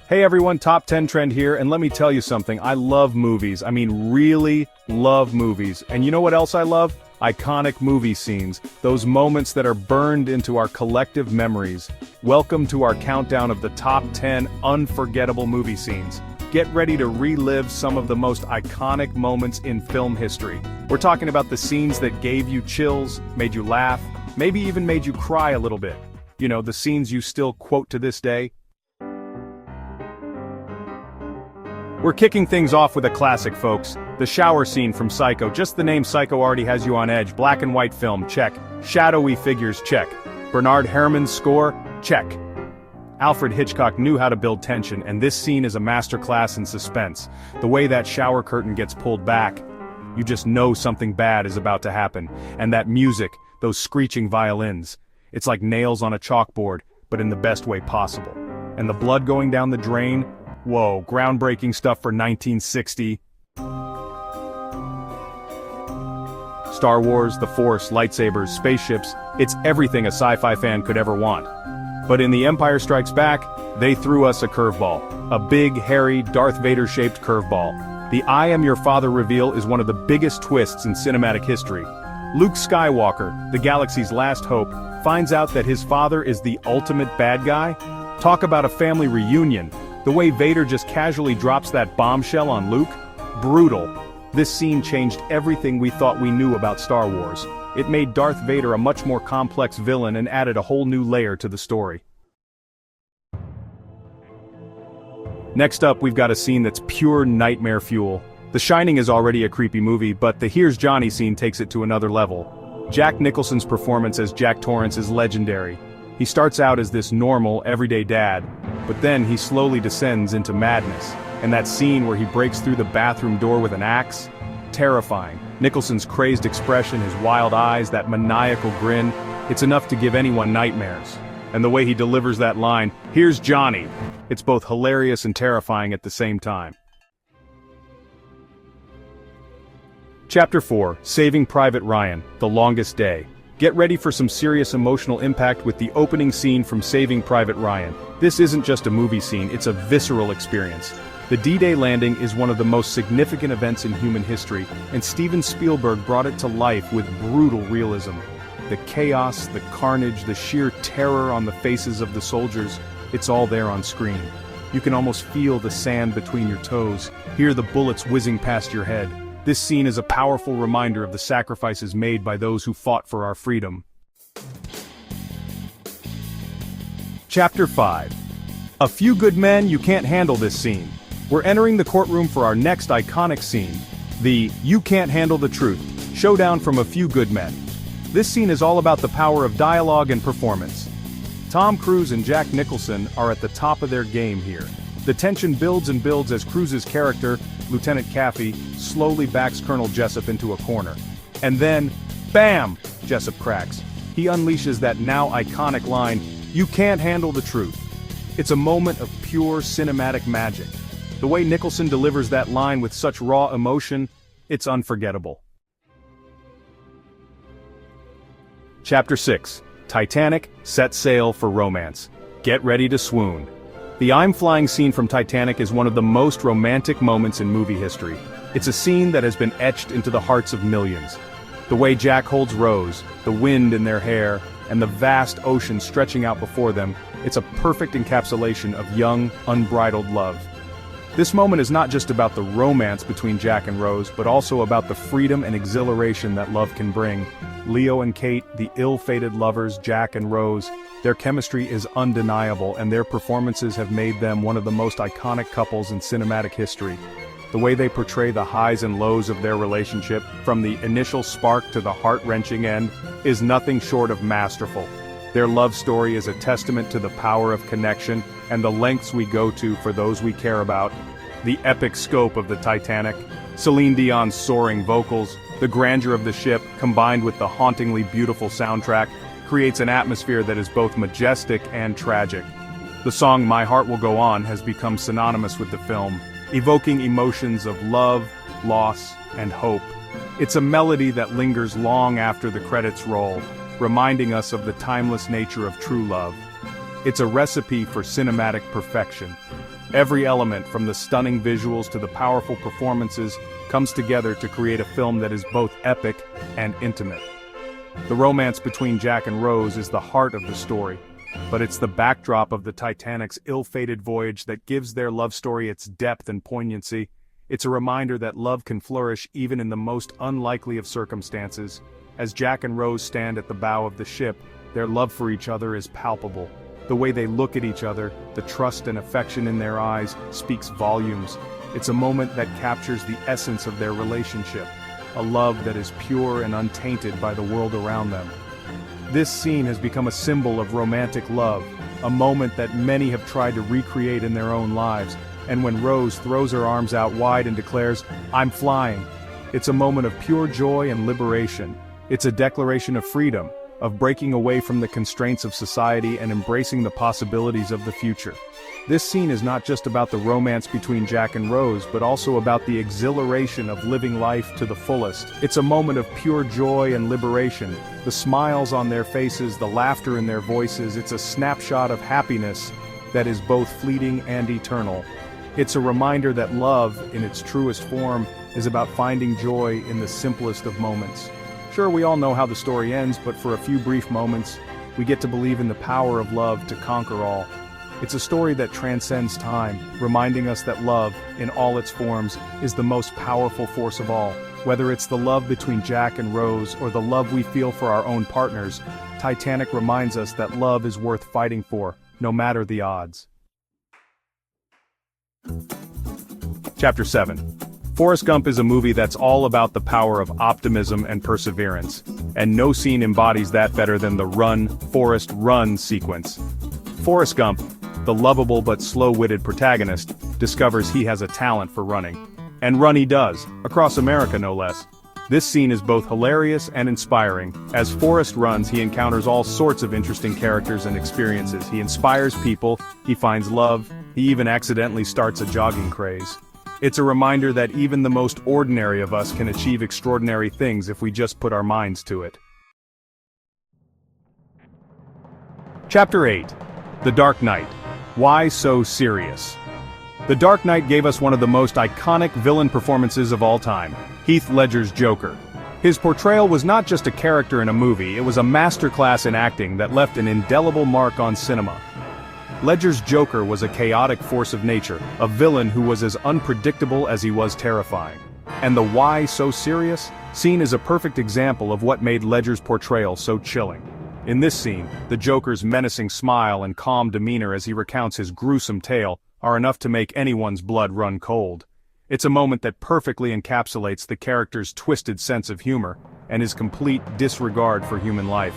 Hey everyone, top 10 trend here, and let me tell you something, I love movies. I mean, really love movies. And you know what else I love? Iconic movie scenes, those moments that are burned into our collective memories. Welcome to our countdown of the top 10 unforgettable movie scenes. Get ready to relive some of the most iconic moments in film history. We're talking about the scenes that gave you chills, made you laugh, maybe even made you cry a little bit. You know, the scenes you still quote to this day. We're kicking things off with a classic, folks. The shower scene from Psycho. Just the name Psycho already has you on edge. Black and white film, check. Shadowy figures, check. Bernard Herrmann's score, check. Alfred Hitchcock knew how to build tension, and this scene is a masterclass in suspense. The way that shower curtain gets pulled back, you just know something bad is about to happen. And that music, those screeching violins, it's like nails on a chalkboard, but in the best way possible. And the blood going down the drain, whoa, groundbreaking stuff for 1960. Star Wars, the Force, lightsabers, spaceships, it's everything a sci-fi fan could ever want. But in The Empire Strikes Back, they threw us a curveball. A big, hairy, Darth Vader-shaped curveball. The I am your father reveal is one of the biggest twists in cinematic history. Luke Skywalker, the galaxy's last hope, finds out that his father is the ultimate bad guy. Talk about a family reunion. The way Vader just casually drops that bombshell on Luke? Brutal. This scene changed everything we thought we knew about Star Wars. It made Darth Vader a much more complex villain and added a whole new layer to the story. Next up, we've got a scene that's pure nightmare fuel. The Shining is already a creepy movie, but the Here's Johnny scene takes it to another level. Jack Nicholson's performance as Jack Torrance is legendary. He starts out as this normal, everyday dad, but then he slowly descends into madness. And that scene where he breaks through the bathroom door with an axe? Terrifying. Nicholson's crazed expression, his wild eyes, that maniacal grin, it's enough to give anyone nightmares. And the way he delivers that line, "Here's Johnny," it's both hilarious and terrifying at the same time. Chapter 4, Saving Private Ryan, The Longest Day. Get ready for some serious emotional impact with the opening scene from Saving Private Ryan. This isn't just a movie scene, it's a visceral experience. The D-Day landing is one of the most significant events in human history, and Steven Spielberg brought it to life with brutal realism. The chaos, the carnage, the sheer terror on the faces of the soldiers, it's all there on screen. You can almost feel the sand between your toes, hear the bullets whizzing past your head. This scene is a powerful reminder of the sacrifices made by those who fought for our freedom. Chapter 5. A Few Good Men, You Can't Handle This Scene. We're entering the courtroom for our next iconic scene, the You Can't Handle the Truth showdown from A Few Good Men. This scene is all about the power of dialogue and performance. Tom Cruise and Jack Nicholson are at the top of their game here. The tension builds and builds as Cruise's character, Lieutenant Caffey, slowly backs Colonel Jessup into a corner. And then, bam! Jessup cracks. He unleashes that now iconic line, "You can't handle the truth." It's a moment of pure cinematic magic. The way Nicholson delivers that line with such raw emotion, it's unforgettable. Chapter 6, Titanic, Set Sail for Romance. Get ready to swoon. The I'm Flying scene from Titanic is one of the most romantic moments in movie history. It's a scene that has been etched into the hearts of millions. The way Jack holds Rose, the wind in their hair, and the vast ocean stretching out before them, it's a perfect encapsulation of young, unbridled love. This moment is not just about the romance between Jack and Rose, but also about the freedom and exhilaration that love can bring. Leo and Kate, the ill-fated lovers, Jack and Rose, their chemistry is undeniable, and their performances have made them one of the most iconic couples in cinematic history. The way they portray the highs and lows of their relationship, from the initial spark to the heart-wrenching end, is nothing short of masterful. Their love story is a testament to the power of connection and the lengths we go to for those we care about. The epic scope of the Titanic, Celine Dion's soaring vocals, the grandeur of the ship, combined with the hauntingly beautiful soundtrack, creates an atmosphere that is both majestic and tragic. The song My Heart Will Go On has become synonymous with the film, evoking emotions of love, loss, and hope. It's a melody that lingers long after the credits roll, reminding us of the timeless nature of true love. It's a recipe for cinematic perfection. Every element, from the stunning visuals to the powerful performances, comes together to create a film that is both epic and intimate. The romance between Jack and Rose is the heart of the story, but it's the backdrop of the Titanic's ill-fated voyage that gives their love story its depth and poignancy. It's a reminder that love can flourish even in the most unlikely of circumstances. As Jack and Rose stand at the bow of the ship, their love for each other is palpable. The way they look at each other, the trust and affection in their eyes, speaks volumes. It's a moment that captures the essence of their relationship, a love that is pure and untainted by the world around them. This scene has become a symbol of romantic love, a moment that many have tried to recreate in their own lives, and when Rose throws her arms out wide and declares, "I'm flying," it's a moment of pure joy and liberation. It's a declaration of freedom, of breaking away from the constraints of society and embracing the possibilities of the future. This scene is not just about the romance between Jack and Rose, but also about the exhilaration of living life to the fullest. It's a moment of pure joy and liberation. The smiles on their faces, the laughter in their voices, it's a snapshot of happiness that is both fleeting and eternal. It's a reminder that love, in its truest form, is about finding joy in the simplest of moments. Sure, we all know how the story ends, but for a few brief moments, we get to believe in the power of love to conquer all. It's a story that transcends time, reminding us that love, in all its forms, is the most powerful force of all. Whether it's the love between Jack and Rose or the love we feel for our own partners, Titanic reminds us that love is worth fighting for, no matter the odds. Chapter 7. Forrest Gump is a movie that's all about the power of optimism and perseverance, and no scene embodies that better than the Run, Forrest, Run sequence. Forrest Gump, the lovable but slow-witted protagonist, discovers he has a talent for running. And run he does, across America no less. This scene is both hilarious and inspiring. As Forrest runs, he encounters all sorts of interesting characters and experiences. He inspires people, he finds love, he even accidentally starts a jogging craze. It's a reminder that even the most ordinary of us can achieve extraordinary things if we just put our minds to it. Chapter 8. The Dark Knight. Why so serious? The Dark Knight gave us one of the most iconic villain performances of all time, Heath Ledger's Joker. His portrayal was not just a character in a movie, it was a masterclass in acting that left an indelible mark on cinema. Ledger's Joker was a chaotic force of nature, a villain who was as unpredictable as he was terrifying. And the "why so serious" scene is a perfect example of what made Ledger's portrayal so chilling. In this scene, the Joker's menacing smile and calm demeanor as he recounts his gruesome tale are enough to make anyone's blood run cold. It's a moment that perfectly encapsulates the character's twisted sense of humor and his complete disregard for human life.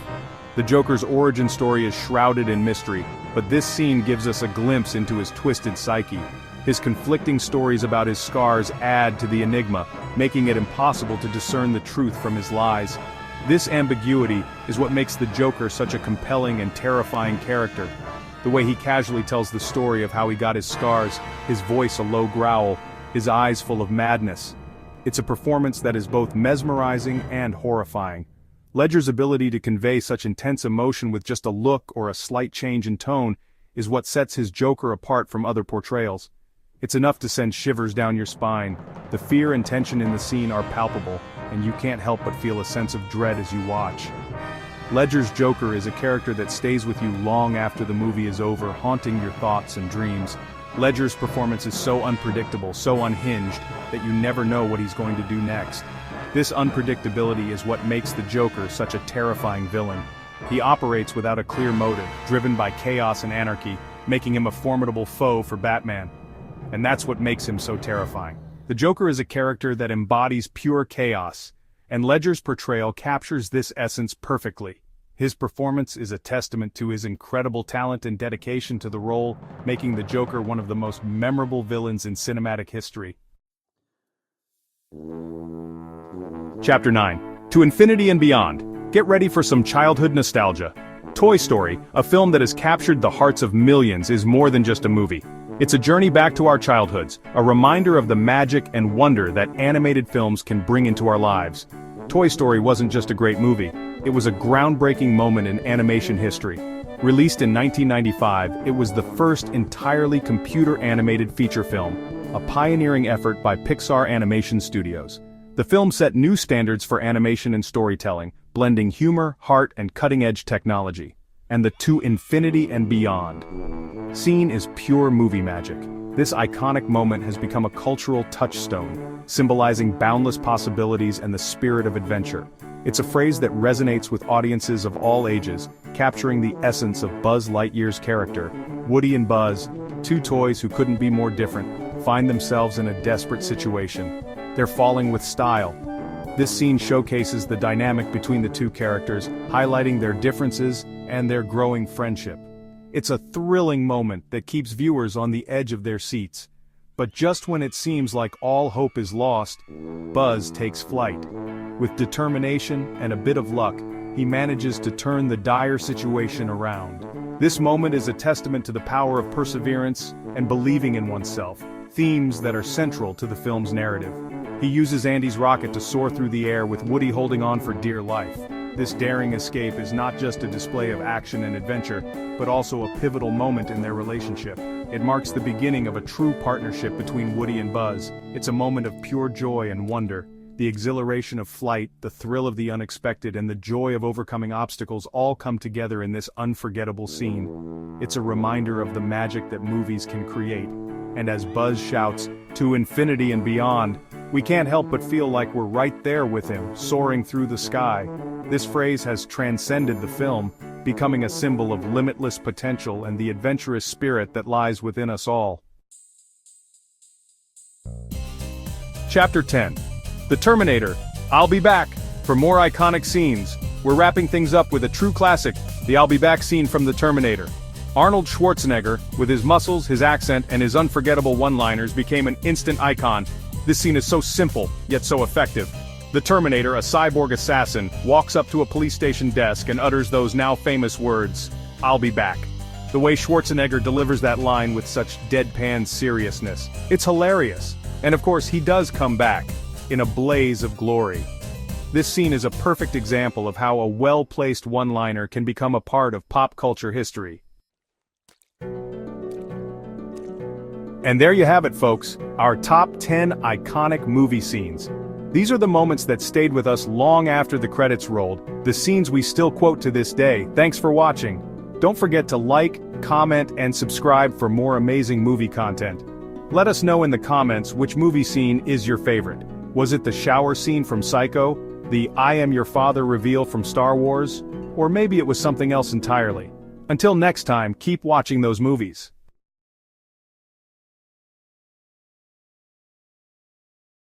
The Joker's origin story is shrouded in mystery, but this scene gives us a glimpse into his twisted psyche. His conflicting stories about his scars add to the enigma, making it impossible to discern the truth from his lies. This ambiguity is what makes the Joker such a compelling and terrifying character. The way he casually tells the story of how he got his scars, his voice a low growl, his eyes full of madness. It's a performance that is both mesmerizing and horrifying. Ledger's ability to convey such intense emotion with just a look or a slight change in tone is what sets his Joker apart from other portrayals. It's enough to send shivers down your spine. The fear and tension in the scene are palpable, and you can't help but feel a sense of dread as you watch. Ledger's Joker is a character that stays with you long after the movie is over, haunting your thoughts and dreams. Ledger's performance is so unpredictable, so unhinged, that you never know what he's going to do next. This unpredictability is what makes the Joker such a terrifying villain. He operates without a clear motive, driven by chaos and anarchy, making him a formidable foe for Batman. And that's what makes him so terrifying. The Joker is a character that embodies pure chaos, and Ledger's portrayal captures this essence perfectly. His performance is a testament to his incredible talent and dedication to the role, making the Joker one of the most memorable villains in cinematic history. Chapter 9. To Infinity and Beyond. Get ready for some childhood nostalgia. Toy Story, a film that has captured the hearts of millions, is more than just a movie. It's a journey back to our childhoods, a reminder of the magic and wonder that animated films can bring into our lives. Toy Story wasn't just a great movie, it was a groundbreaking moment in animation history. Released in 1995, it was the first entirely computer-animated feature film, a pioneering effort by Pixar Animation Studios. The film set new standards for animation and storytelling, blending humor, heart, and cutting-edge technology. And the To Infinity and Beyond scene is pure movie magic. This iconic moment has become a cultural touchstone, symbolizing boundless possibilities and the spirit of adventure. It's a phrase that resonates with audiences of all ages, capturing the essence of Buzz Lightyear's character. Woody and Buzz, two toys who couldn't be more different, find themselves in a desperate situation. They're falling with style. This scene showcases the dynamic between the two characters, highlighting their differences and their growing friendship. It's a thrilling moment that keeps viewers on the edge of their seats. But just when it seems like all hope is lost, Buzz takes flight. With determination and a bit of luck, he manages to turn the dire situation around. This moment is a testament to the power of perseverance and believing in oneself, themes that are central to the film's narrative. He uses Andy's rocket to soar through the air with Woody holding on for dear life. This daring escape is not just a display of action and adventure, but also a pivotal moment in their relationship. It marks the beginning of a true partnership between Woody and Buzz. It's a moment of pure joy and wonder. The exhilaration of flight, the thrill of the unexpected, and the joy of overcoming obstacles all come together in this unforgettable scene. It's a reminder of the magic that movies can create. And as Buzz shouts, "To infinity and beyond," we can't help but feel like we're right there with him, soaring through the sky. This phrase has transcended the film, becoming a symbol of limitless potential and the adventurous spirit that lies within us all. Chapter 10. The Terminator. I'll be back. For more iconic scenes, we're wrapping things up with a true classic, the I'll be back scene from The Terminator. Arnold Schwarzenegger, with his muscles, his accent, and his unforgettable one-liners, became an instant icon. This scene is so simple, yet so effective. The Terminator, a cyborg assassin, walks up to a police station desk and utters those now famous words, "I'll be back." The way Schwarzenegger delivers that line with such deadpan seriousness, it's hilarious. And of course, he does come back, in a blaze of glory. This scene is a perfect example of how a well-placed one-liner can become a part of pop culture history. And there you have it, folks, our top 10 iconic movie scenes. These are the moments that stayed with us long after the credits rolled, the scenes we still quote to this day. Thanks for watching. Don't forget to like, comment, and subscribe for more amazing movie content. Let us know in the comments which movie scene is your favorite. Was it the shower scene from Psycho, the "I am your father" reveal from Star Wars, or maybe it was something else entirely? Until next time, keep watching those movies.